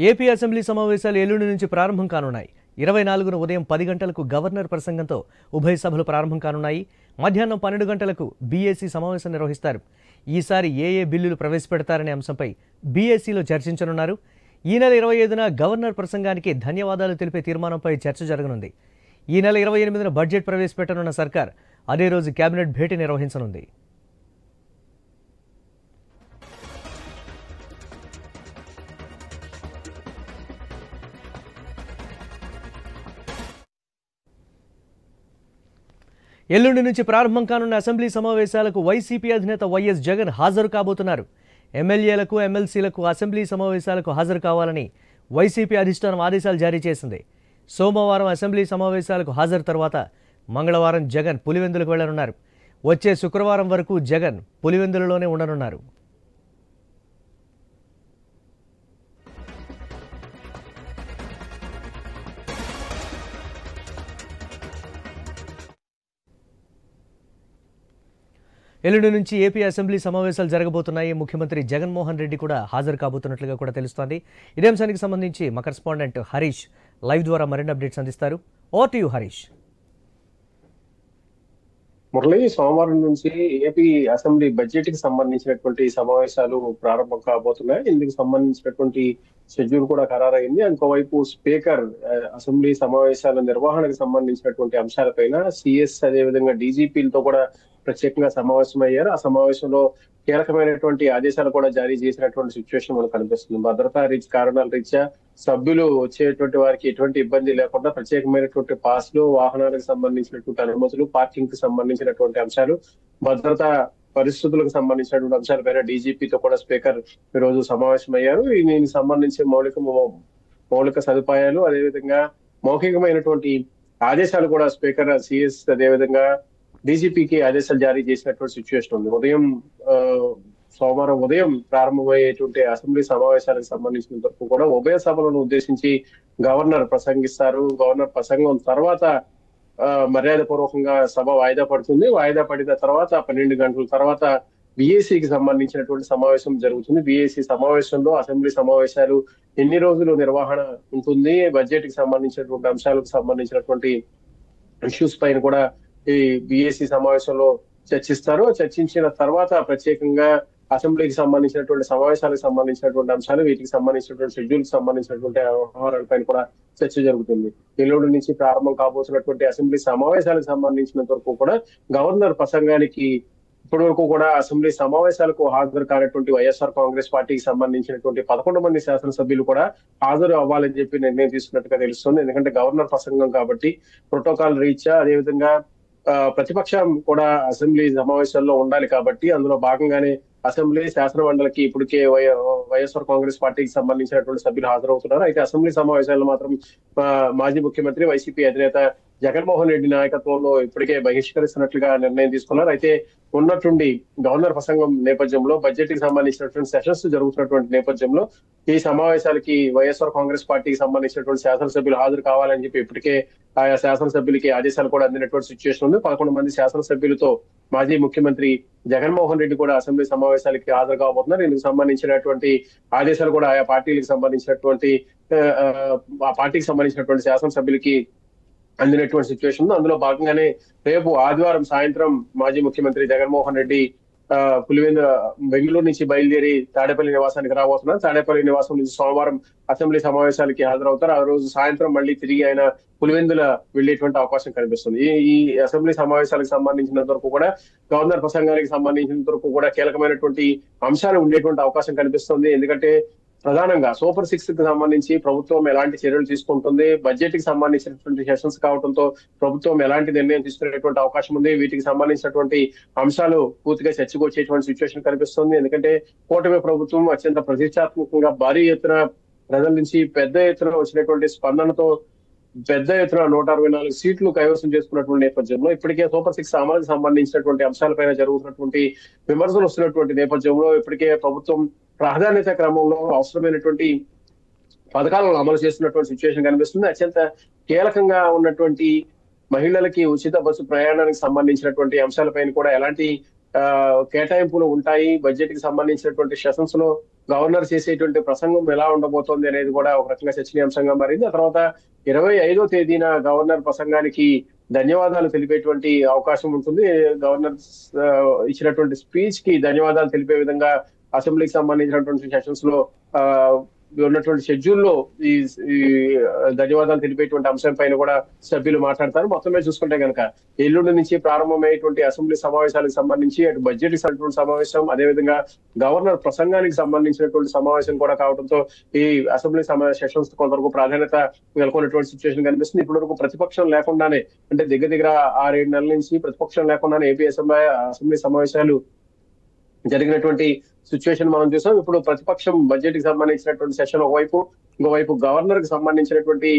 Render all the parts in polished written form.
AP assembly సమావేశాలు ఎల్లుండి నుంచి ప్రారంభం కానున్నాయి. 24న ఉదయం 10 గంటలకు గవర్నర్ ప్రసంగంతో ఉభయ సభలు ప్రారంభం కానున్నాయి. మధ్యాహ్నం 12 గంటలకు బీఏసీ సమావేశం నిర్వహిస్తారు. ఈసారి ఏ బిల్లులు ప్రవేశపెడతారనే అంశంపై బీఏసీలో చర్చించనున్నారు. ఈ నెల 25న గవర్నర్ ప్రసంగానికి ధన్యవాదాలు తెలిపే తీర్మానంపై చర్చ జరగనుంది. ఈ నెల 28న బడ్జెట్ ప్రవేశపెట్టనున్న సర్కార్ అదే రోజు కేబినెట్ భేటీ నిర్వహించనుంది. ఎల్లుండి నుంచి ప్రారంభం కానున్న అసెంబ్లీ సమావేశాలకు వైసీపీ అధినేత వైఎస్ జగన్ హాజరు కాబోతున్నారు. ఎమ్మెల్యేలకు, ఎమ్మెల్సీలకు అసెంబ్లీ సమావేశాలకు హాజరు కావాలని వైసీపీ అధిష్టానం ఆదేశాలు జారీ చేసింది. సోమవారం అసెంబ్లీ సమావేశాలకు హాజరు తర్వాత మంగళవారం జగన్ పులివెందులకు వెళ్లనున్నారు. వచ్చే శుక్రవారం వరకు జగన్ పులివెందులలోనే ఉండనున్నారు. ఎల్లుండి నుంచి ఏపీ అసెంబ్లీ సమావేశాలు జరగబోతున్నాయి. ముఖ్యమంత్రి జగన్మోహన్ రెడ్డి కూడా హాజరు కాబోతున్నట్లుగా కూడా తెలుస్తోంది. ఇదే అంశానికి సంబంధించి మా కరెస్పాండెంట్ హరీష్ లైవ్ ద్వారా మరిన్ని అప్డేట్స్ అందిస్తారు. Over to you Harish. Murali, సోమవారం నుంచి ఏపీ అసెంబ్లీ బడ్జెట్ కి సంబంధించినటువంటి సమావేశాలు ప్రారంభం కాబోతున్నాయి. ఇందుకు సంబంధించినటువంటి షెడ్యూల్ కూడా ఖరారైంది. ఇంకోవైపు స్పీకర్ అసెంబ్లీ సమావేశాల నిర్వహణకు సంబంధించినటువంటి అంశాలపైన సిఎస్ అదేవిధంగా డీజీపీలతో కూడా ప్రత్యేకంగా సమావేశం అయ్యారు. ఆ సమావేశంలో కీలకమైనటువంటి ఆదేశాలు కూడా జారీ చేసినటువంటి సిచ్యువేషన్ మనకు కనిపిస్తుంది. భద్రతా కారణాల రీత్యా సభ్యులు వచ్చేటువంటి వారికి ఎటువంటి ఇబ్బంది లేకుండా ప్రత్యేకమైనటువంటి పాస్లు, వాహనాలకు సంబంధించినటువంటి అనుమతులు, పార్కింగ్ కి సంబంధించినటువంటి అంశాలు, భద్రతా పరిస్థితులకు సంబంధించినటువంటి అంశాలపైన డీజీపీతో కూడా స్పీకర్ ఈ రోజు సమావేశమయ్యారు. దీనికి సంబంధించి మౌలిక సదుపాయాలు అదేవిధంగా మౌఖికమైనటువంటి ఆదేశాలు కూడా స్పీకర్ సిఎస్ అదేవిధంగా డీజీపీకి ఆదేశాలు జారీ చేసినటువంటి సిచ్యువేషన్ ఉంది. సోమవారం ఉదయం ప్రారంభమయ్యేటువంటి అసెంబ్లీ సమావేశాలకు సంబంధించినంత వరకు కూడా ఉభయ సభలను ఉద్దేశించి గవర్నర్ ప్రసంగిస్తారు. గవర్నర్ ప్రసంగం తర్వాత మర్యాద పూర్వకంగా సభ వాయిదా పడుతుంది. వాయిదా పడిన తర్వాత 12 గంటల తర్వాత బీఏసీకి సంబంధించినటువంటి సమావేశం జరుగుతుంది. బీఏసీ సమావేశంలో అసెంబ్లీ సమావేశాలు ఎన్ని రోజులు నిర్వహణ ఉంటుంది, బడ్జెట్ కి సంబంధించినటువంటి అంశాలకు సంబంధించినటువంటి ఇష్యూస్ పైన కూడా ఈ బీఏసీ సమావేశంలో చర్చిస్తారు. చర్చించిన తర్వాత ప్రత్యేకంగా అసెంబ్లీకి సంబంధించినటువంటి సమావేశాలకు సంబంధించినటువంటి అంశాలు, వీటికి సంబంధించినటువంటి షెడ్యూల్ కి సంబంధించినటువంటి వ్యవహారాలపైన కూడా చర్చ జరుగుతుంది. ఎల్లుండి నుంచి ప్రారంభం కాబోతున్నటువంటి అసెంబ్లీ సమావేశాలకు సంబంధించినంత వరకు కూడా గవర్నర్ ప్రసంగానికి ఇప్పటి వరకు కూడా అసెంబ్లీ సమావేశాలకు హాజరు కానటువంటి వైఎస్ఆర్ కాంగ్రెస్ పార్టీకి సంబంధించినటువంటి 11 మంది శాసనసభ్యులు కూడా హాజరు అవ్వాలని చెప్పి నిర్ణయం తీసుకున్నట్టుగా తెలుస్తుంది. ఎందుకంటే గవర్నర్ ప్రసంగం కాబట్టి ప్రోటోకాల్ రీత్యా అదేవిధంగా ప్రతిపక్షం కూడా అసెంబ్లీ సమావేశాల్లో ఉండాలి కాబట్టి అందులో భాగంగానే అసెంబ్లీ శాసన మండలికి ఇప్పటికే వైఎస్ఆర్ కాంగ్రెస్ పార్టీకి సంబంధించినటువంటి సభ్యులు హాజరవుతున్నారు. అయితే అసెంబ్లీ సమావేశాల్లో మాత్రం మాజీ ముఖ్యమంత్రి వైసీపీ అధినేత జగన్మోహన్ రెడ్డి నాయకత్వంలో ఇప్పటికే బహిష్కరిస్తున్నట్లుగా నిర్ణయం తీసుకున్నారు. అయితే ఉన్నట్టుండి గవర్నర్ ప్రసంగం నేపథ్యంలో బడ్జెట్ కి సంబంధించినటువంటి సెషన్స్ జరుగుతున్నటువంటి నేపథ్యంలో ఈ సమావేశాలకి వైఎస్ఆర్ కాంగ్రెస్ పార్టీకి సంబంధించినటువంటి శాసనసభ్యులు హాజరు కావాలని చెప్పి ఇప్పటికే ఆయా శాసనసభ్యులకి ఆదేశాలు కూడా అందినటువంటి సిచ్యువేషన్ ఉంది. 11 మంది శాసనసభ్యులతో మాజీ ముఖ్యమంత్రి జగన్మోహన్ రెడ్డి కూడా అసెంబ్లీ సమావేశాలకి హాజరు కాబోతున్నారు. ఇందుకు సంబంధించినటువంటి ఆదేశాలు కూడా ఆయా పార్టీలకు సంబంధించినటువంటి ఆ పార్టీకి సంబంధించినటువంటి శాసనసభ్యులకి అందినటువంటి సిచ్యువేషన్ ఉంది. అందులో భాగంగానే రేపు ఆదివారం సాయంత్రం మాజీ ముఖ్యమంత్రి జగన్మోహన్ రెడ్డి బెంగళూరు నుంచి బయలుదేరి తాడేపల్లి నివాసానికి రాబోతున్నారు. తాడేపల్లి నివాసం నుంచి సోమవారం అసెంబ్లీ సమావేశాలకి హాజరవుతారు. ఆ రోజు సాయంత్రం మళ్ళీ తిరిగి ఆయన పులివెందుల వెళ్లేటువంటి అవకాశం కనిపిస్తుంది. ఈ అసెంబ్లీ సమావేశాలకు సంబంధించినంత వరకు కూడా గవర్నర్ ప్రసంగానికి సంబంధించినంత వరకు కూడా కీలకమైనటువంటి అంశాలు ఉండేటువంటి అవకాశం కనిపిస్తుంది. ఎందుకంటే ప్రధానంగా సూపర్ 6 కి సంబంధించి ప్రభుత్వం ఎలాంటి చర్యలు తీసుకుంటుంది, బడ్జెట్ కి సంబంధించినటువంటి సెషన్స్ కావడంతో ప్రభుత్వం ఎలాంటి నిర్ణయం తీసుకునేటువంటి అవకాశం ఉంది, వీటికి సంబంధించినటువంటి అంశాలు పూర్తిగా చర్చకు వచ్చేటువంటి సిచ్యువేషన్ కనిపిస్తుంది. ఎందుకంటే కూటమి ప్రభుత్వం అత్యంత ప్రతిష్టాత్మకంగా భారీ ఎత్తున ప్రజల నుంచి పెద్ద ఎత్తున వచ్చినటువంటి స్పందనతో పెద్ద ఎత్తున 164 సీట్లు కైవసం చేసుకున్నటువంటి నేపథ్యంలో ఇప్పటికే సూపర్ 6 అమలుకు సంబంధించినటువంటి అంశాలపైన జరుగుతున్నటువంటి విమర్శలు వస్తున్నటువంటి నేపథ్యంలో ఇప్పటికే ప్రభుత్వం ప్రాధాన్యత క్రమంలో అవసరమైనటువంటి పథకాలను అమలు చేస్తున్నటువంటి సిచ్యువేషన్ కనిపిస్తుంది. అత్యంత కీలకంగా ఉన్నటువంటి మహిళలకి ఉచిత బస్సు ప్రయాణానికి సంబంధించినటువంటి అంశాలపైన కూడా ఎలాంటి కేటాయింపులు ఉంటాయి. బడ్జెట్ కి సంబంధించినటువంటి సెషన్స్ లో గవర్నర్ చేసేటువంటి ప్రసంగం ఎలా ఉండబోతోంది అనేది కూడా ఒక రకంగా చర్చనీయాంశంగా మారింది. ఆ తర్వాత 25వ తేదీన గవర్నర్ ప్రసంగానికి ధన్యవాదాలు తెలిపేటువంటి అవకాశం ఉంటుంది. గవర్నర్ ఇచ్చినటువంటి స్పీచ్ కి ధన్యవాదాలు తెలిపే విధంగా అసెంబ్లీకి సంబంధించినటువంటి సెషన్స్ లో ఉన్నటువంటి షెడ్యూల్లో ఈ ధన్యవాదాలు తెలిపేటువంటి అంశం పైన కూడా సభ్యులు మాట్లాడతారు. మొత్తం మీద చూసుకుంటే కనుక ఎల్లుండి నుంచి ప్రారంభమయ్యేటువంటి అసెంబ్లీ సమావేశాలకు సంబంధించి అటు బడ్జెట్ కి సంబంధించిన సమావేశం, అదేవిధంగా గవర్నర్ ప్రసంగానికి సంబంధించినటువంటి సమావేశం కూడా కావడంతో ఈ అసెంబ్లీ సెషన్స్ కొంతవరకు ప్రాధాన్యత నెలకొన్నటువంటి సిచ్యువేషన్ కనిపిస్తుంది. ఇప్పటి వరకు ప్రతిపక్షం లేకుండానే, అంటే దగ్గర 6-7 నెలల నుంచి ప్రతిపక్షం లేకుండానే ఏపీ అసెంబ్లీ సమావేశాలు జరిగినటువంటి సిచ్యువేషన్ మనం చూసాం. ఇప్పుడు ప్రతిపక్షం బడ్జెట్ కి సంబంధించినటువంటి సెషన్ ఒకవైపు, ఇంకోవైపు గవర్నర్ కి సంబంధించినటువంటి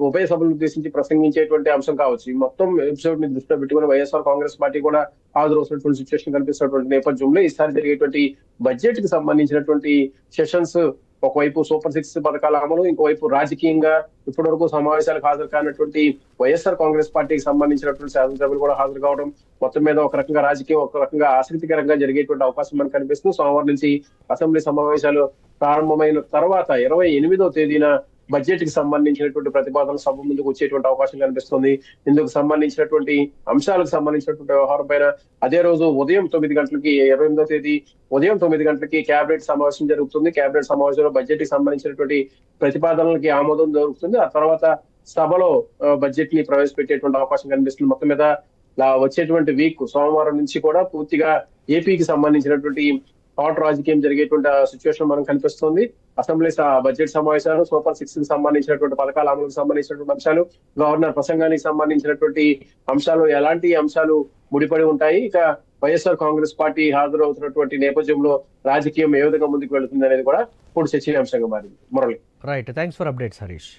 ఉభయ సభలను ఉద్దేశించి ప్రసంగించేటువంటి అంశం కావచ్చు. ఈ మొత్తం ఎపిసోడ్ ని దృష్టిలో పెట్టుకుని వైఎస్ఆర్ కాంగ్రెస్ పార్టీ కూడా హాజరవుతున్నటువంటి సిచ్యువేషన్ కనిపిస్తున్నటువంటి నేపథ్యంలో ఈసారి జరిగేటువంటి బడ్జెట్ కి సంబంధించినటువంటి సెషన్స్ ఒకవైపు సూపర్ 6 పథకాల అమలు, ఇంకోవైపు రాజకీయంగా ఇప్పటి వరకు సమావేశాలకు హాజరు కానటువంటి వైఎస్ఆర్ కాంగ్రెస్ పార్టీకి సంబంధించినటువంటి శాసనసభ్యులు కూడా హాజరు కావడం మొత్తం మీద ఒక రకంగా రాజకీయం, ఒక రకంగా ఆసక్తికరంగా జరిగేటువంటి అవకాశం మనకు కనిపిస్తుంది. సోమవారం నుంచి అసెంబ్లీ సమావేశాలు ప్రారంభమైన తర్వాత 28వ తేదీన బడ్జెట్ కి సంబంధించినటువంటి ప్రతిపాదనలు సభ ముందుకు వచ్చేటువంటి అవకాశం కనిపిస్తుంది. ఇందుకు సంబంధించినటువంటి అంశాలకు సంబంధించినటువంటి వ్యవహారం పైన అదే రోజు ఉదయం 9 గంటలకి 28వ తేదీ ఉదయం 9 గంటలకి కేబినెట్ సమావేశం జరుగుతుంది. కేబినెట్ సమావేశంలో బడ్జెట్ కి సంబంధించినటువంటి ప్రతిపాదనలకి ఆమోదం జరుగుతుంది. ఆ తర్వాత సభలో బడ్జెట్ ని ప్రవేశపెట్టేటువంటి అవకాశం కనిపిస్తుంది. మొత్తం మీద వచ్చేటువంటి వీక్ సోమవారం నుంచి కూడా పూర్తిగా ఏపీకి సంబంధించినటువంటి హాట్ రాజకీయం జరిగేటువంటి సిచ్యువేషన్ మనకు కనిపిస్తుంది. అసెంబ్లీ బడ్జెట్ సమావేశాలు, సూపర్ 6 కి సంబంధించినటువంటి పథకాల అమలుకు సంబంధించినటువంటి అంశాలు, గవర్నర్ ప్రసంగానికి సంబంధించినటువంటి అంశాలు, ఎలాంటి అంశాలు ముడిపడి ఉంటాయి, ఇక వైఎస్ఆర్ కాంగ్రెస్ పార్టీ హాజరవుతున్నటువంటి నేపథ్యంలో రాజకీయం ఏ విధంగా ముందుకు వెళుతుంది అనేది కూడా ఇప్పుడు చర్చనీయాంశంగా మారింది. Murali, right, thanks for updates Harish.